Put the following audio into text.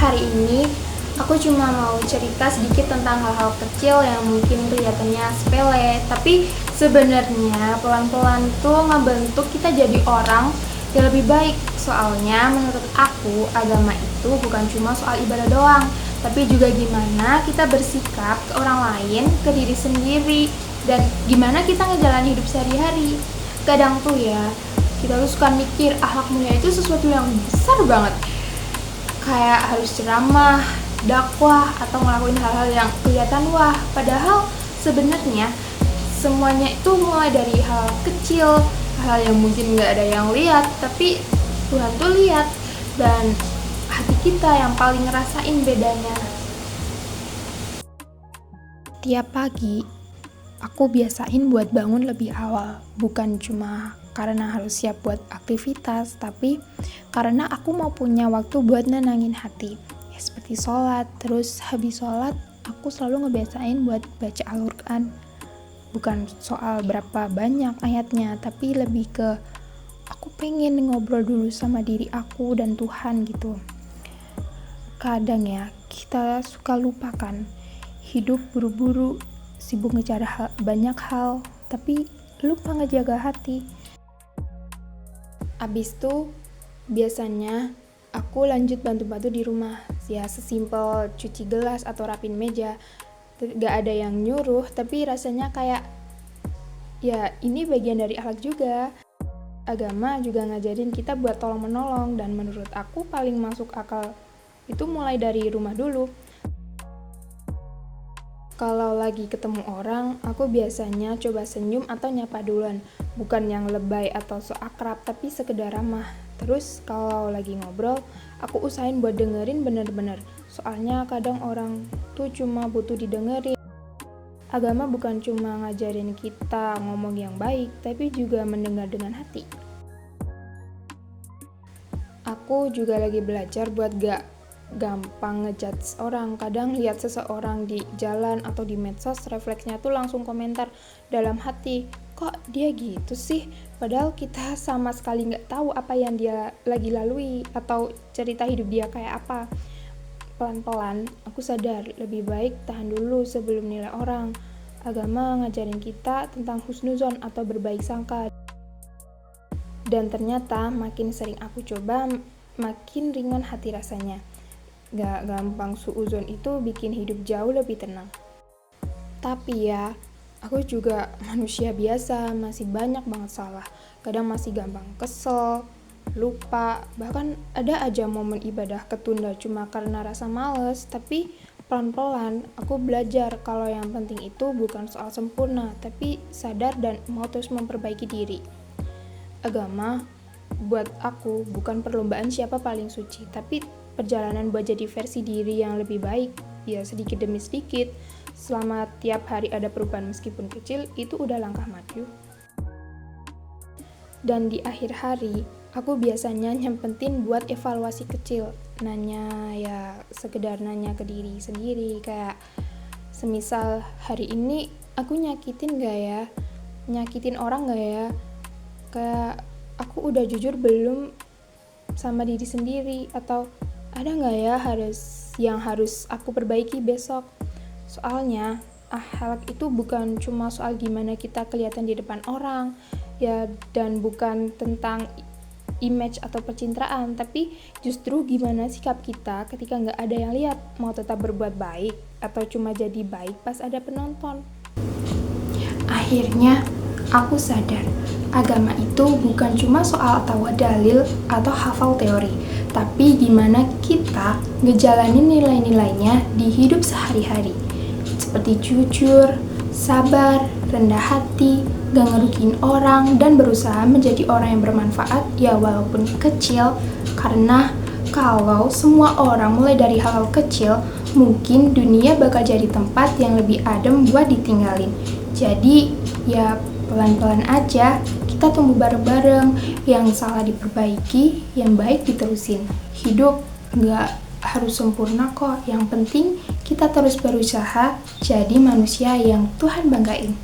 Hari ini aku cuma mau cerita sedikit tentang hal-hal kecil yang mungkin kelihatannya sepele, tapi sebenarnya pelan-pelan tuh ngebentuk kita jadi orang yang lebih baik. Soalnya menurut aku agama itu bukan cuma soal ibadah doang, tapi juga gimana kita bersikap ke orang lain, ke diri sendiri, dan gimana kita ngejalanin hidup sehari-hari. Kadang tuh ya, kita tuh suka mikir akhlak mulia itu sesuatu yang besar banget, kayak harus ceramah, dakwah, atau ngelakuin hal-hal yang kelihatan wah. Padahal sebenarnya semuanya itu mulai dari hal kecil, hal yang mungkin nggak ada yang lihat, tapi Tuhan tuh lihat, dan hati kita yang paling ngerasain bedanya. Tiap pagi, aku biasain buat bangun lebih awal, bukan cuma karena harus siap buat aktivitas, tapi karena aku mau punya waktu buat nenangin hati. Ya, seperti sholat, terus habis sholat, aku selalu ngebiasain buat baca Al-Quran. Bukan soal berapa banyak ayatnya, tapi lebih ke aku pengen ngobrol dulu sama diri aku dan Tuhan gitu. Kadang ya, kita suka lupakan, hidup buru-buru, sibuk ngejar banyak hal, tapi lupa ngejaga hati. Abis itu, biasanya aku lanjut bantu-bantu di rumah. Ya sesimpel cuci gelas atau rapin meja. Gak ada yang nyuruh, tapi rasanya kayak, ya ini bagian dari akhlak juga. Agama juga ngajarin kita buat tolong-menolong, dan menurut aku paling masuk akal itu mulai dari rumah dulu. Kalau lagi ketemu orang, aku biasanya coba senyum atau nyapa duluan. Bukan yang lebay atau so akrab, tapi sekedar ramah. Terus kalau lagi ngobrol, aku usahain buat dengerin bener-bener. Soalnya kadang orang tuh cuma butuh didengerin. Agama bukan cuma ngajarin kita ngomong yang baik, tapi juga mendengar dengan hati. Aku juga lagi belajar buat gak gampang ngejudge orang. Kadang lihat seseorang di jalan atau di medsos, refleksnya tuh langsung komentar dalam hati, kok dia gitu sih? Padahal kita sama sekali gak tahu apa yang dia lagi lalui atau cerita hidup dia kayak apa. Pelan-pelan aku sadar lebih baik tahan dulu sebelum nilai orang. Agama ngajarin kita tentang husnuzon atau berbaik sangka. Dan ternyata makin sering aku coba, makin ringan hati rasanya. Gak gampang suuzon itu bikin hidup jauh lebih tenang. Tapi ya, aku juga manusia biasa, masih banyak banget salah. Kadang masih gampang kesel, lupa, bahkan ada aja momen ibadah ketunda cuma karena rasa males. Tapi pelan-pelan aku belajar kalau yang penting itu bukan soal sempurna, tapi sadar dan mau terus memperbaiki diri. Agama buat aku bukan perlombaan siapa paling suci, tapi perjalanan buat jadi versi diri yang lebih baik. Ya sedikit demi sedikit, selama tiap hari ada perubahan meskipun kecil, itu udah langkah maju. Dan di akhir hari, aku biasanya nyempetin buat evaluasi kecil. Nanya, ya sekedar nanya ke diri sendiri, kayak semisal hari ini aku nyakitin gak ya? Nyakitin orang gak ya? Kayak aku udah jujur belum sama diri sendiri, atau ada nggak ya yang harus aku perbaiki besok. Soalnya akhlak itu bukan cuma soal gimana kita kelihatan di depan orang ya, dan bukan tentang image atau pencitraan, tapi justru gimana sikap kita ketika nggak ada yang lihat. Mau tetap berbuat baik atau cuma jadi baik pas ada penonton. Akhirnya aku sadar, agama itu bukan cuma soal tahu dalil atau hafal teori, tapi gimana kita ngejalanin nilai-nilainya di hidup sehari-hari. Seperti jujur, sabar, rendah hati, gak ngerugiin orang, dan berusaha menjadi orang yang bermanfaat, ya walaupun kecil. Karena kalau semua orang mulai dari hal-hal kecil, mungkin dunia bakal jadi tempat yang lebih adem buat ditinggalin. Jadi ya pelan-pelan aja, kita tumbuh bareng-bareng, yang salah diperbaiki, yang baik diterusin. Hidup gak harus sempurna kok, yang penting kita terus berusaha jadi manusia yang Tuhan banggain.